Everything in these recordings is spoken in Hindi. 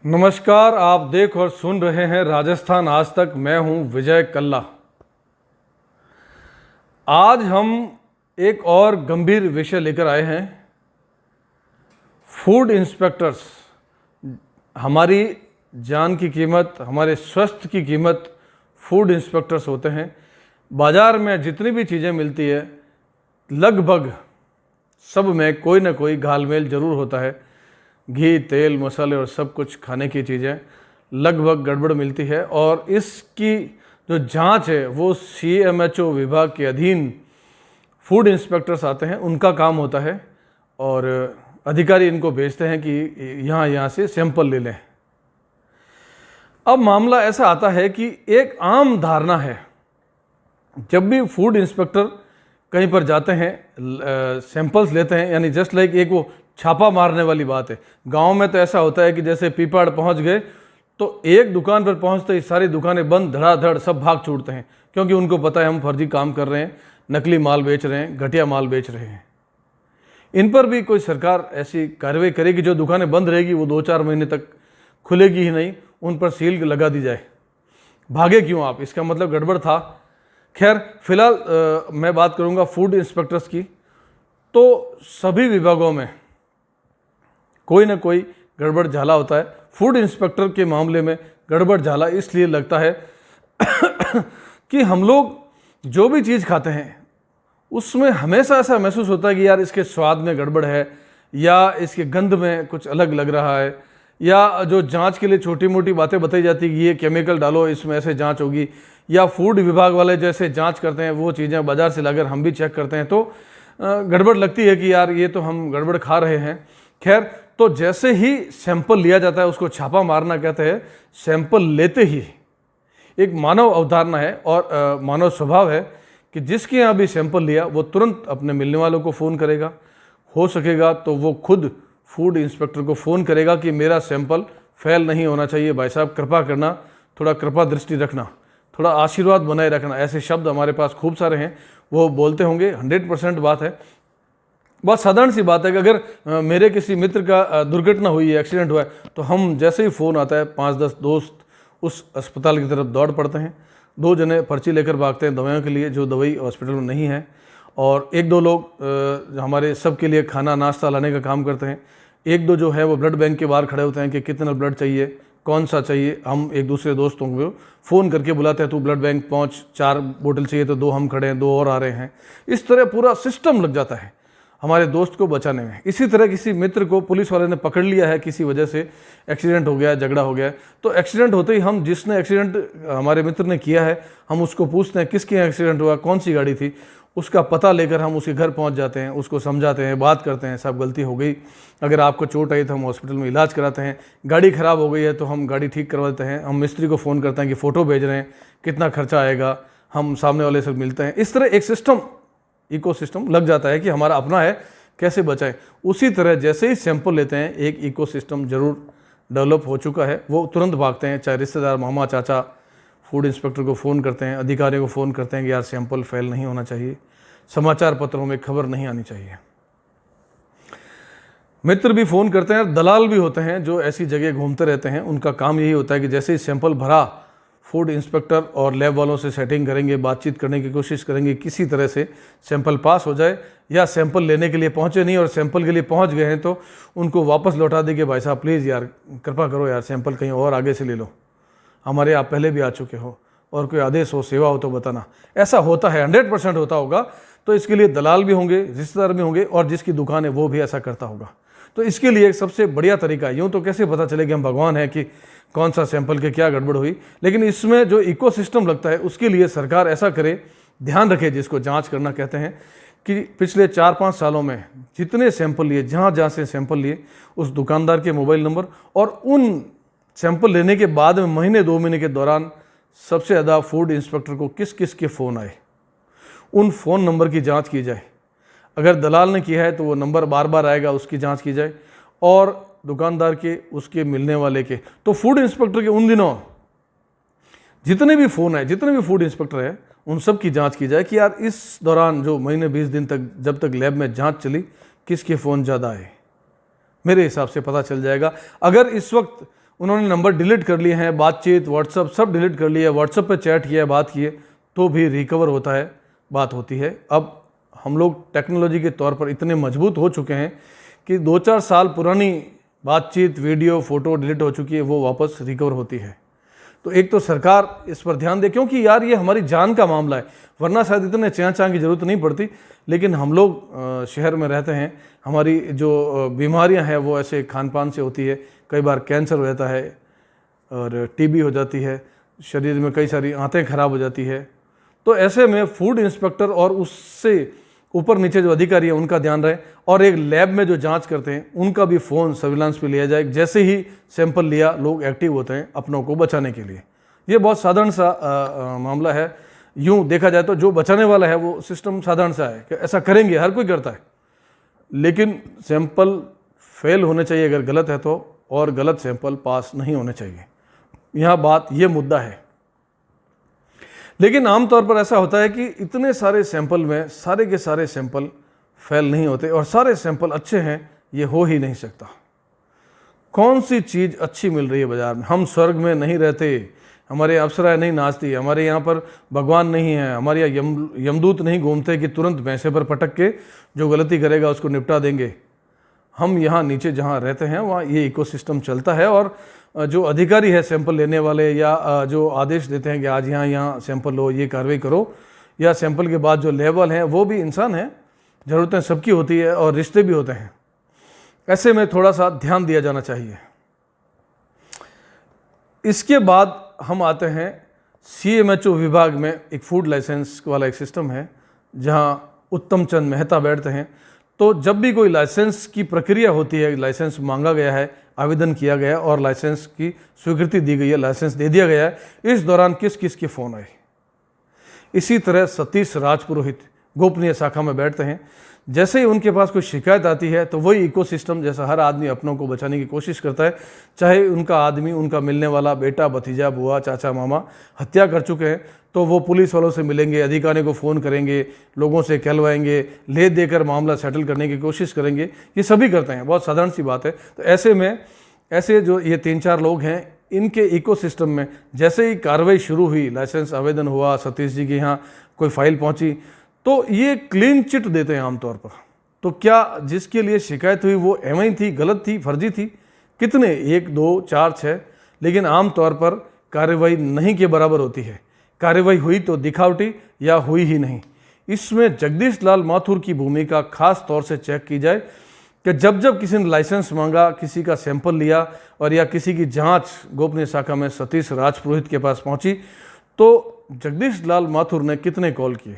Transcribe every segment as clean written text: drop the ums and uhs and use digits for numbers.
नमस्कार, आप देख और सुन रहे हैं राजस्थान आज तक। मैं हूं विजय कल्ला। आज हम एक और गंभीर विषय लेकर आए हैं। फूड इंस्पेक्टर्स, हमारी जान की कीमत, हमारे स्वास्थ्य की कीमत फूड इंस्पेक्टर्स होते हैं। बाज़ार में जितनी भी चीज़ें मिलती है लगभग सब में कोई ना कोई घालमेल ज़रूर होता है। घी, तेल, मसाले और सब कुछ खाने की चीज़ें लगभग गड़बड़ मिलती है और इसकी जो जांच है वो CMHO विभाग के अधीन फूड इंस्पेक्टर्स आते हैं, उनका काम होता है और अधिकारी इनको भेजते हैं कि यहाँ से सैंपल ले लें। अब मामला ऐसा आता है कि एक आम धारणा है, जब भी फूड इंस्पेक्टर कहीं पर जाते हैं सैंपल्स लेते हैं, यानी जस्ट लाइक एक वो छापा मारने वाली बात है। गांव में तो ऐसा होता है कि जैसे पीपाड़ पहुंच गए तो एक दुकान पर पहुंचते ही सारी दुकानें बंद, धड़ाधड़ सब भाग छूटते हैं, क्योंकि उनको पता है हम फर्जी काम कर रहे हैं, नकली माल बेच रहे हैं, घटिया माल बेच रहे हैं। इन पर भी कोई सरकार ऐसी कार्रवाई करेगी, जो दुकानें बंद रहेगी वो 2-4 महीने तक खुलेगी ही नहीं, उन पर सील लगा दी जाए। भागे क्यों आप, इसका मतलब गड़बड़ था। खैर, फिलहाल मैं बात करूंगा फूड इंस्पेक्टर्स की। तो सभी विभागों में कोई ना कोई गड़बड़ झाला होता है। फूड इंस्पेक्टर के मामले में गड़बड़ झाला इसलिए लगता है कि हम लोग जो भी चीज़ खाते हैं उसमें हमेशा ऐसा महसूस होता है कि यार इसके स्वाद में गड़बड़ है, या इसके गंध में कुछ अलग लग रहा है, या जो जांच के लिए छोटी मोटी बातें बताई जाती है कि ये केमिकल डालो, इसमें ऐसे जांच होगी, या फूड विभाग वाले जैसे जांच करते हैं वो चीज़ें बाज़ार से लाकर हम भी चेक करते हैं, तो गड़बड़ लगती है कि यार ये तो हम गड़बड़ खा रहे हैं। खैर, तो जैसे ही सैंपल लिया जाता है उसको छापा मारना कहते हैं। सैंपल लेते ही एक मानव अवधारणा है और मानव स्वभाव है कि जिसके यहाँ भी सैंपल लिया वो तुरंत अपने मिलने वालों को फ़ोन करेगा, हो सकेगा तो वो खुद फूड इंस्पेक्टर को फ़ोन करेगा कि मेरा सैंपल फेल नहीं होना चाहिए, भाई साहब कृपा करना, थोड़ा कृपा दृष्टि रखना, थोड़ा आशीर्वाद बनाए रखना। ऐसे शब्द हमारे पास खूब सारे हैं, वो बोलते होंगे। 100% बात है। बहुत साधारण सी बात है कि अगर मेरे किसी मित्र का दुर्घटना हुई है, एक्सीडेंट हुआ है, तो हम जैसे ही फ़ोन आता है 5-10 दोस्त उस अस्पताल की तरफ दौड़ पड़ते हैं। 2 जने पर्ची लेकर भागते हैं दवाइयों के लिए, जो दवाई हॉस्पिटल में नहीं है, और 1-2 लोग हमारे सब के लिए खाना नाश्ता लाने का काम करते हैं। 1-2 जो है वो ब्लड बैंक के बाहर खड़े होते हैं कि कितना ब्लड चाहिए, कौन सा चाहिए। हम एक दूसरे दोस्तों को फ़ोन करके बुलाते हैं, तू ब्लड बैंक पहुँच, 4 बोतल चाहिए, तो 2 हम खड़े हैं, 2 और आ रहे हैं। इस तरह पूरा सिस्टम लग जाता है हमारे दोस्त को बचाने में। इसी तरह किसी मित्र को पुलिस वाले ने पकड़ लिया है, किसी वजह से एक्सीडेंट हो गया है, झगड़ा हो गया है, तो एक्सीडेंट होते ही हम जिसने एक्सीडेंट हमारे मित्र ने किया है हम उसको पूछते हैं किसके यहाँ एक्सीडेंट हुआ, कौन सी गाड़ी थी, उसका पता लेकर हम उसके घर पहुंच जाते हैं, उसको समझाते हैं, बात करते हैं, सब गलती हो गई, अगर आपको चोट आई तो हम हॉस्पिटल में इलाज कराते हैं, गाड़ी ख़राब हो गई है तो हम गाड़ी ठीक करवा देते हैं, हम मिस्त्री को फ़ोन करते हैं कि फ़ोटो भेज रहे हैं, कितना खर्चा आएगा, हम सामने वाले से मिलते हैं। इस तरह एक सिस्टम, इकोसिस्टम लग जाता है कि हमारा अपना है, कैसे बचाएं। उसी तरह जैसे ही सैंपल लेते हैं एक इकोसिस्टम जरूर डेवलप हो चुका है, वो तुरंत भागते हैं, चाहे रिश्तेदार, मामा, चाचा, फूड इंस्पेक्टर को फ़ोन करते हैं, अधिकारियों को फ़ोन करते हैं कि यार सैंपल फेल नहीं होना चाहिए, समाचार पत्रों में खबर नहीं आनी चाहिए। मित्र भी फ़ोन करते हैं, दलाल भी होते हैं जो ऐसी जगह घूमते रहते हैं, उनका काम यही होता है कि जैसे ही सैंपल भरा फूड इंस्पेक्टर और लैब वालों से सेटिंग करेंगे, बातचीत करने की कोशिश करेंगे, किसी तरह से सैंपल पास हो जाए, या सैंपल लेने के लिए पहुंचे नहीं और सैंपल के लिए पहुंच गए हैं तो उनको वापस लौटा देंगे, भाई साहब प्लीज़ यार कृपा करो यार, सैंपल कहीं और आगे से ले लो, हमारे आप पहले भी आ चुके हो, और कोई आदेश हो, सेवा हो तो बताना। ऐसा होता है, 100% होता होगा। तो इसके लिए दलाल भी होंगे, रिश्तेदार भी होंगे, और जिसकी दुकान है वो भी ऐसा करता होगा। तो इसके लिए एक सबसे बढ़िया तरीका है, यूँ तो कैसे पता चले कि हम भगवान हैं कि कौन सा सैंपल के क्या गड़बड़ हुई, लेकिन इसमें जो इकोसिस्टम लगता है उसके लिए सरकार ऐसा करे, ध्यान रखे, जिसको जांच करना कहते हैं, कि पिछले 4-5 सालों में जितने सैंपल लिए, जहाँ जहाँ से सैंपल लिए, उस दुकानदार के मोबाइल नंबर, और उन सैंपल लेने के बाद में महीने 2 महीने के दौरान सबसे ज़्यादा फूड इंस्पेक्टर को किस किस के फ़ोन आए, उन फ़ोन नंबर की जाँच की जाए। अगर दलाल ने किया है तो वो नंबर बार बार आएगा, उसकी जांच की जाए, और दुकानदार के, उसके मिलने वाले के। तो फूड इंस्पेक्टर के उन दिनों जितने भी फ़ोन है, जितने भी फूड इंस्पेक्टर है, उन सब की जांच की जाए कि यार इस दौरान जो महीने 20 दिन तक जब तक लैब में जांच चली, किसके फ़ोन ज़्यादा आए। मेरे हिसाब से पता चल जाएगा। अगर इस वक्त उन्होंने नंबर डिलीट कर लिए हैं, बातचीत व्हाट्सअप सब डिलीट कर लिया, व्हाट्सअप पे चैट किया, बात किए, तो भी रिकवर होता है, बात होती है। अब हम लोग टेक्नोलॉजी के तौर पर इतने मजबूत हो चुके हैं कि 2-4 साल पुरानी बातचीत, वीडियो, फोटो डिलीट हो चुकी है, वो वापस रिकवर होती है। तो एक तो सरकार इस पर ध्यान दे, क्योंकि यार ये हमारी जान का मामला है, वरना शायद इतने चाँ की ज़रूरत नहीं पड़ती। लेकिन हम लोग शहर में रहते हैं, हमारी जो बीमारियां हैं वो ऐसे खान पान से होती है, कई बार कैंसर हो जाता है और टीबी हो जाती है, शरीर में कई सारी आंतें खराब हो जाती है। तो ऐसे में फूड इंस्पेक्टर और उससे ऊपर नीचे जो अधिकारी हैं उनका ध्यान रहे, और एक लैब में जो जांच करते हैं उनका भी फ़ोन सर्विलांस पे लिया जाए। जैसे ही सैंपल लिया लोग एक्टिव होते हैं अपनों को बचाने के लिए। ये बहुत साधारण सा मामला है। यूँ देखा जाए तो जो बचाने वाला है वो सिस्टम साधारण सा है कि ऐसा करेंगे, हर कोई करता है, लेकिन सैंपल फेल होने चाहिए अगर गलत है तो, और गलत सैंपल पास नहीं होने चाहिए। यहाँ बात ये मुद्दा है। लेकिन आमतौर पर ऐसा होता है कि इतने सारे सैंपल में सारे के सारे सैंपल फेल नहीं होते, और सारे सैंपल अच्छे हैं ये हो ही नहीं सकता। कौन सी चीज़ अच्छी मिल रही है बाज़ार में? हम स्वर्ग में नहीं रहते, हमारे अप्सराएं नहीं नाचती, हमारे यहाँ पर भगवान नहीं है, हमारे यहाँ यमदूत नहीं घूमते कि तुरंत भैंसे पर पटक के जो गलती करेगा उसको निपटा देंगे। हम यहाँ नीचे जहाँ रहते हैं वहाँ ये इकोसिस्टम चलता है, और जो अधिकारी है सैंपल लेने वाले या जो आदेश देते हैं कि आज यहाँ सैंपल लो, ये कार्रवाई करो, या सैंपल के बाद जो लेवल हैं वो भी इंसान है, ज़रूरतें सबकी होती है और रिश्ते भी होते हैं। ऐसे में थोड़ा सा ध्यान दिया जाना चाहिए। इसके बाद हम आते हैं CMHO विभाग में, एक फूड लाइसेंस वाला एक सिस्टम है जहाँ उत्तम चंद मेहता बैठते हैं। तो जब भी कोई लाइसेंस की प्रक्रिया होती है, लाइसेंस मांगा गया है, आवेदन किया गया और लाइसेंस की स्वीकृति दी गई है, लाइसेंस दे दिया गया है, इस दौरान किस किस के फ़ोन आए। इसी तरह सतीश राजपुरोहित गोपनीय शाखा में बैठते हैं। जैसे ही उनके पास कोई शिकायत आती है तो वही इकोसिस्टम, जैसा हर आदमी अपनों को बचाने की कोशिश करता है, चाहे उनका आदमी, उनका मिलने वाला बेटा, भतीजा, बुआ, चाचा, मामा हत्या कर चुके हैं तो वो पुलिस वालों से मिलेंगे, अधिकारी को फ़ोन करेंगे, लोगों से कहलवाएंगे, ले देकर मामला सेटल करने की कोशिश करेंगे। ये सभी करते हैं, बहुत साधारण सी बात है। तो ऐसे में ऐसे जो ये 3-4 लोग हैं, इनके इकोसिस्टम में जैसे ही कार्रवाई शुरू हुई, लाइसेंस आवेदन हुआ, सतीश जी के यहाँ कोई फाइल पहुँची, तो ये क्लीन चिट देते हैं आमतौर पर। तो क्या जिसके लिए शिकायत हुई वो एवं थी, गलत थी, फर्जी थी? कितने, 1, 2, 4, 6, लेकिन आमतौर पर कार्रवाई नहीं के बराबर होती है। कार्रवाई हुई तो दिखावटी या हुई ही नहीं। इसमें जगदीश लाल माथुर की भूमिका खास तौर से चेक की जाए कि जब जब किसी ने लाइसेंस मांगा, किसी का सैंपल लिया, और या किसी की जांच गोपनीय शाखा में सतीश राजपुरोहित के पास पहुंची, तो जगदीश लाल माथुर ने कितने कॉल किए,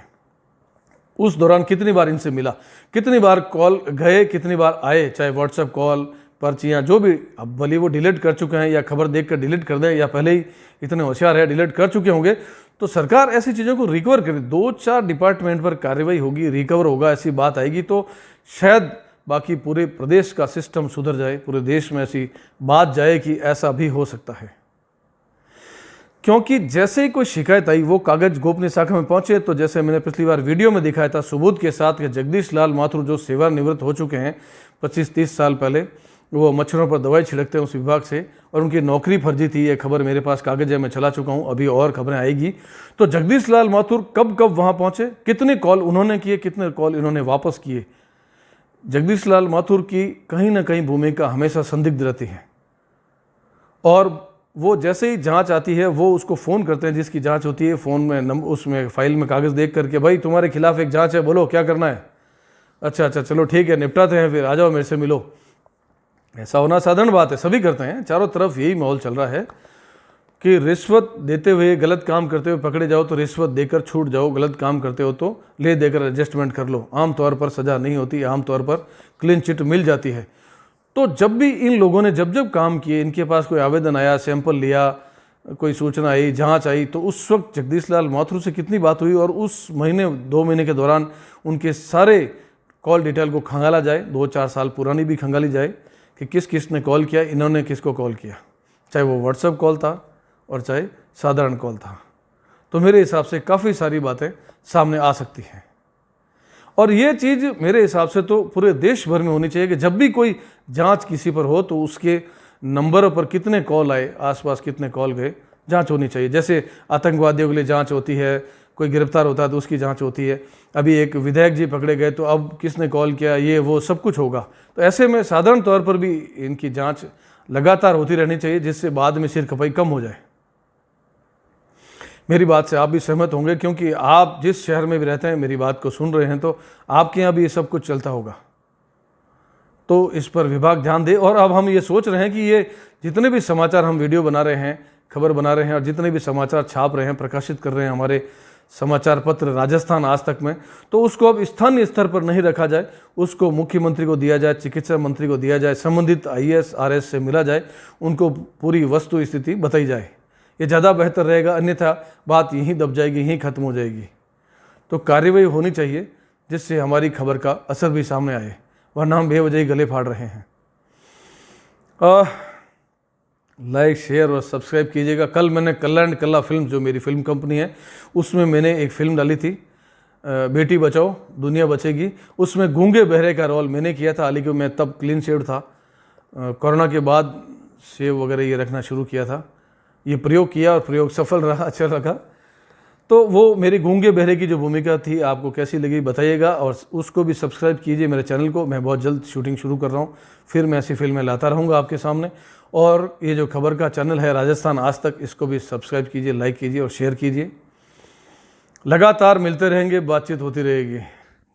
उस दौरान कितनी बार इनसे मिला, कितनी बार कॉल गए, कितनी बार आए, चाहे व्हाट्सएप कॉल, पर्चियाँ, जो भी। अब भले वो डिलीट कर चुके हैं या खबर देखकर डिलीट कर दें, या पहले ही इतने होशियार है डिलीट कर चुके होंगे, तो सरकार ऐसी चीज़ों को रिकवर करे। 2-4 डिपार्टमेंट पर कार्रवाई होगी, रिकवर होगा, ऐसी बात आएगी तो शायद बाकी पूरे प्रदेश का सिस्टम सुधर जाए, पूरे देश में ऐसी बात जाए कि ऐसा भी हो सकता है। क्योंकि जैसे ही कोई शिकायत आई वो कागज गोपनीय शाखा में पहुंचे, तो जैसे मैंने पिछली बार वीडियो में दिखाया था सबूत के साथ कि जगदीश लाल माथुर जो सेवानिवृत्त हो चुके हैं 25-30 साल पहले, वो मच्छरों पर दवाई छिड़कते हैं उस विभाग से, और उनकी नौकरी फर्जी थी। ये खबर मेरे पास कागज है, मैं चला चुका हूँ, अभी और खबरें आएगी। तो जगदीश लाल माथुर कब कब वहाँ पहुँचे, कितने कॉल उन्होंने किए, कितने कॉल इन्होंने वापस किए। जगदीश लाल माथुर की कहीं ना कहीं भूमिका हमेशा संदिग्ध रहती है, और वो जैसे ही जांच आती है वो उसको फ़ोन करते हैं, जिसकी जांच होती है फ़ोन में उसमें फाइल में कागज़ देख करके, भाई तुम्हारे खिलाफ एक जांच है, बोलो क्या करना है। अच्छा चलो ठीक है, निपटाते हैं, फिर आ जाओ मेरे से मिलो। ऐसा होना साधारण बात है, सभी करते हैं। चारों तरफ यही माहौल चल रहा है कि रिश्वत देते हुए, गलत काम करते हुए पकड़े जाओ तो रिश्वत देकर छूट जाओ, गलत काम करते हो तो ले देकर एडजस्टमेंट कर लो। आमतौर पर सज़ा नहीं होती, आमतौर पर क्लीन चिट मिल जाती है। तो जब भी इन लोगों ने जब काम किए, इनके पास कोई आवेदन आया, सैंपल लिया, कोई सूचना आई, जांच आई, तो उस वक्त जगदीश लाल माथुर से कितनी बात हुई, और उस महीने 2 महीने के दौरान उनके सारे कॉल डिटेल को खंगाला जाए, 2-4 साल पुरानी भी खंगाली जाए कि किस किस ने कॉल किया, इन्होंने किसको कॉल किया, चाहे वो व्हाट्सएप कॉल था और चाहे साधारण कॉल था। तो मेरे हिसाब से काफ़ी सारी बातें सामने आ सकती हैं, और ये चीज़ मेरे हिसाब से तो पूरे देश भर में होनी चाहिए कि जब भी कोई जांच किसी पर हो तो उसके नंबरों पर कितने कॉल आए, आसपास कितने कॉल गए, जांच होनी चाहिए। जैसे आतंकवादियों के लिए जांच होती है, कोई गिरफ्तार होता है तो उसकी जांच होती है, अभी एक विधायक जी पकड़े गए तो अब किसने कॉल किया, ये वो सब कुछ होगा। तो ऐसे में साधारण तौर पर भी इनकी जांच लगातार होती रहनी चाहिए, जिससे बाद में सिर खपाई कम हो जाए। मेरी बात से आप भी सहमत होंगे, क्योंकि आप जिस शहर में भी रहते हैं, मेरी बात को सुन रहे हैं, तो आपके यहाँ भी ये सब कुछ चलता होगा। तो इस पर विभाग ध्यान दे। और अब हम ये सोच रहे हैं कि ये जितने भी समाचार हम वीडियो बना रहे हैं, खबर बना रहे हैं, और जितने भी समाचार छाप रहे हैं, प्रकाशित कर रहे हैं हमारे समाचार पत्र राजस्थान आज तक में, तो उसको अब स्थानीय स्तर पर नहीं रखा जाए, उसको मुख्यमंत्री को दिया जाए, चिकित्सा मंत्री को दिया जाए, संबंधित IAS RS से मिला जाए, उनको पूरी वस्तु स्थिति बताई जाए। ये ज़्यादा बेहतर रहेगा, अन्यथा बात यहीं दब जाएगी, यहीं खत्म हो जाएगी। तो कार्रवाई होनी चाहिए, जिससे हमारी खबर का असर भी सामने आए, वरना हम बेवजह ही गले फाड़ रहे हैं। लाइक, शेयर और सब्सक्राइब कीजिएगा। कल मैंने कल्ला एंड कल्ला फिल्म, जो मेरी फिल्म कंपनी है, उसमें मैंने एक फिल्म डाली थी, बेटी बचाओ दुनिया बचेगी। उसमें गूंगे बहरे का रोल मैंने किया था, हालांकि मैं तब क्लीन शेव था, कोरोना के बाद शेव वगैरह ये रखना शुरू किया था। ये प्रयोग किया और प्रयोग सफल रहा, अच्छा लगा। तो वो मेरी गूंगे बहरे की जो भूमिका थी, आपको कैसी लगी बताइएगा, और उसको भी सब्सक्राइब कीजिए मेरे चैनल को। मैं बहुत जल्द शूटिंग शुरू कर रहा हूँ, फिर मैं ऐसी फिल्में लाता रहूँगा आपके सामने। और ये जो खबर का चैनल है राजस्थान आज तक, इसको भी सब्सक्राइब कीजिए, लाइक कीजिए और शेयर कीजिए। लगातार मिलते रहेंगे, बातचीत होती रहेगी।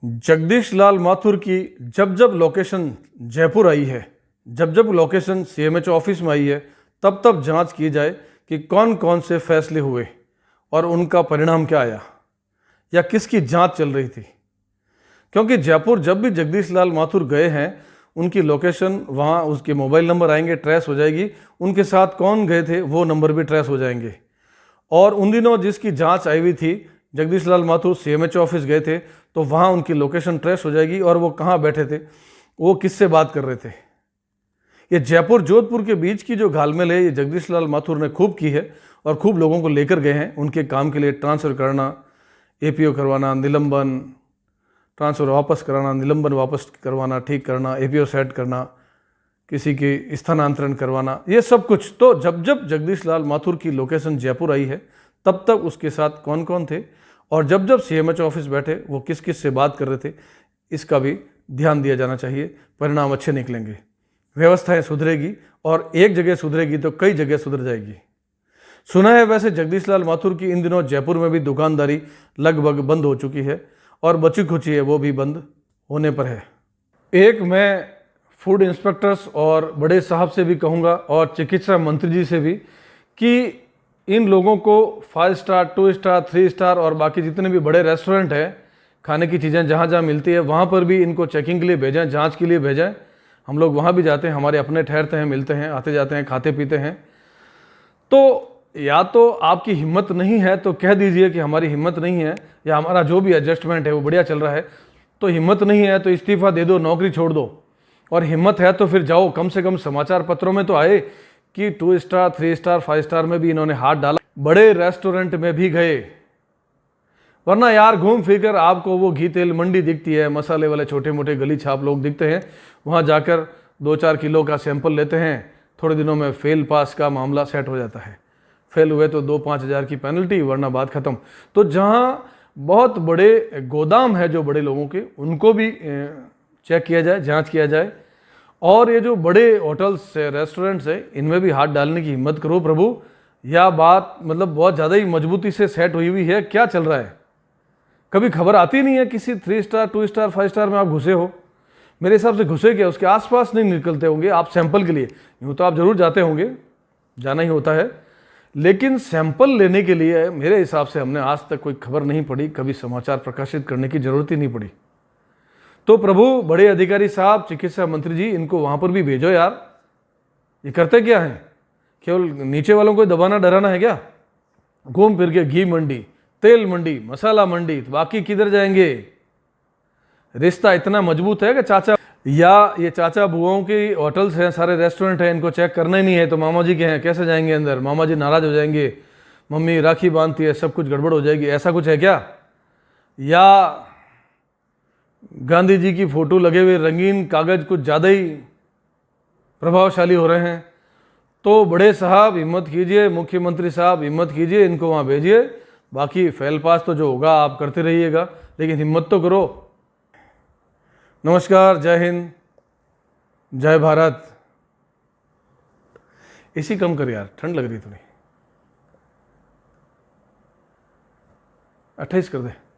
जगदीश लाल माथुर की जब जब लोकेशन जयपुर आई है, जब जब लोकेशन CMHO ऑफिस में आई है, तब तब जांच की जाए कि कौन कौन से फैसले हुए और उनका परिणाम क्या आया, या किसकी जांच चल रही थी। क्योंकि जयपुर जब भी जगदीश लाल माथुर गए हैं, उनकी लोकेशन वहाँ, उसके मोबाइल नंबर आएंगे, ट्रेस हो जाएगी, उनके साथ कौन गए थे वो नंबर भी ट्रेस हो जाएंगे। और उन दिनों जिसकी जांच आई हुई थी, जगदीश लाल माथुर CMHO ऑफिस गए थे, तो वहाँ उनकी लोकेशन ट्रेस हो जाएगी, और वो कहाँ बैठे थे, वो किससे बात कर रहे थे। ये जयपुर जोधपुर के बीच की जो घालमेल है, ये जगदीश लाल माथुर ने खूब की है, और खूब लोगों को लेकर गए हैं उनके काम के लिए। ट्रांसफ़र करना, APO करवाना, निलंबन, ट्रांसफ़र वापस कराना, निलंबन वापस करवाना, ठीक करना, APO सेट करना, किसी की स्थानांतरण करवाना, ये सब कुछ। तो जब जब जगदीश लाल माथुर की लोकेशन जयपुर आई है, तब तक उसके साथ कौन कौन थे, और जब जब CMHO ऑफिस बैठे वो किस किस से बात कर रहे थे, इसका भी ध्यान दिया जाना चाहिए। परिणाम अच्छे निकलेंगे, व्यवस्थाएं सुधरेगी, और एक जगह सुधरेगी तो कई जगह सुधर जाएगी। सुना है वैसे जगदीश लाल माथुर की इन दिनों जयपुर में भी दुकानदारी लगभग बंद हो चुकी है, और बची खुची है वो भी बंद होने पर है। एक मैं फूड इंस्पेक्टर्स और बड़े साहब से भी कहूँगा, और चिकित्सा मंत्री जी से भी, कि इन लोगों को 5 स्टार, 2 स्टार, 3 स्टार और बाकी जितने भी बड़े रेस्टोरेंट हैं, खाने की चीज़ें जहाँ जहाँ मिलती है, वहाँ पर भी इनको चेकिंग के लिए भेजें, जाँच के लिए भेजें। हम लोग वहाँ भी जाते हैं, हमारे अपने ठहरते हैं, मिलते हैं, आते जाते हैं, खाते पीते हैं। तो या तो आपकी हिम्मत नहीं है तो कह दीजिए कि हमारी हिम्मत नहीं है, या हमारा जो भी एडजस्टमेंट है वो बढ़िया चल रहा है, तो हिम्मत नहीं है तो इस्तीफा दे दो, नौकरी छोड़ दो। और हिम्मत है तो फिर जाओ, कम से कम समाचार पत्रों में तो आए कि 2 स्टार, 3 स्टार, 5 स्टार में भी इन्होंने हाथ डाला, बड़े रेस्टोरेंट में भी गए। वरना यार घूम फिर कर आपको वो घी तेल मंडी दिखती है, मसाले वाले छोटे मोटे गली छाप लोग दिखते हैं, वहाँ जाकर 2-4 किलो का सैंपल लेते हैं, थोड़े दिनों में फेल पास का मामला सेट हो जाता है। फेल हुए तो 2-5 हज़ार की पेनल्टी, वरना बात खत्म। तो जहाँ बहुत बड़े गोदाम है जो बड़े लोगों के, उनको भी चेक किया जाए, जांच किया जाए। और ये जो बड़े होटल्स है, रेस्टोरेंट्स है, इनमें भी हाथ डालने की हिम्मत करो प्रभु। यह बात मतलब बहुत ज़्यादा ही मजबूती से सेट हुई हुई है, क्या चल रहा है कभी खबर आती नहीं है किसी 3 स्टार, 2 स्टार, 5 स्टार में आप घुसे हो। मेरे हिसाब से घुसे क्या, उसके आसपास नहीं निकलते होंगे आप सैंपल के लिए। यूँ तो आप जरूर जाते होंगे, जाना ही होता है, लेकिन सैंपल लेने के लिए मेरे हिसाब से हमने आज तक कोई खबर नहीं पढ़ी, कभी समाचार प्रकाशित करने की जरूरत ही नहीं पड़ी। तो प्रभु बड़े अधिकारी साहब, चिकित्सा मंत्री जी, इनको वहां पर भी भेजो यार। ये करते क्या है, केवल नीचे वालों को दबाना डराना है क्या। घूम फिर के घी मंडी, तेल मंडी, मसाला मंडी, तो बाकी किधर जाएंगे। रिश्ता इतना मजबूत है कि चाचा या ये चाचा बुआओं की होटल्स हैं, सारे रेस्टोरेंट हैं, इनको चेक करना ही नहीं है तो मामा जी के हैं, कैसे जाएंगे अंदर। मामा जी नाराज हो जाएंगे, मम्मी राखी बांधती है, सब कुछ गड़बड़ हो जाएगी, ऐसा कुछ है क्या। या गांधी जी की फोटो लगे हुए रंगीन कागज कुछ ज़्यादा ही प्रभावशाली हो रहे हैं, तो बड़े साहब हिम्मत कीजिए, मुख्यमंत्री साहब हिम्मत कीजिए, इनको वहाँ भेजिए। बाकी फेल पास तो जो होगा आप करते रहिएगा, लेकिन हिम्मत तो करो। नमस्कार, जय हिंद, जय भारत। एसी कम कर यार, ठंड लग रही थोड़ी। 28 कर दे।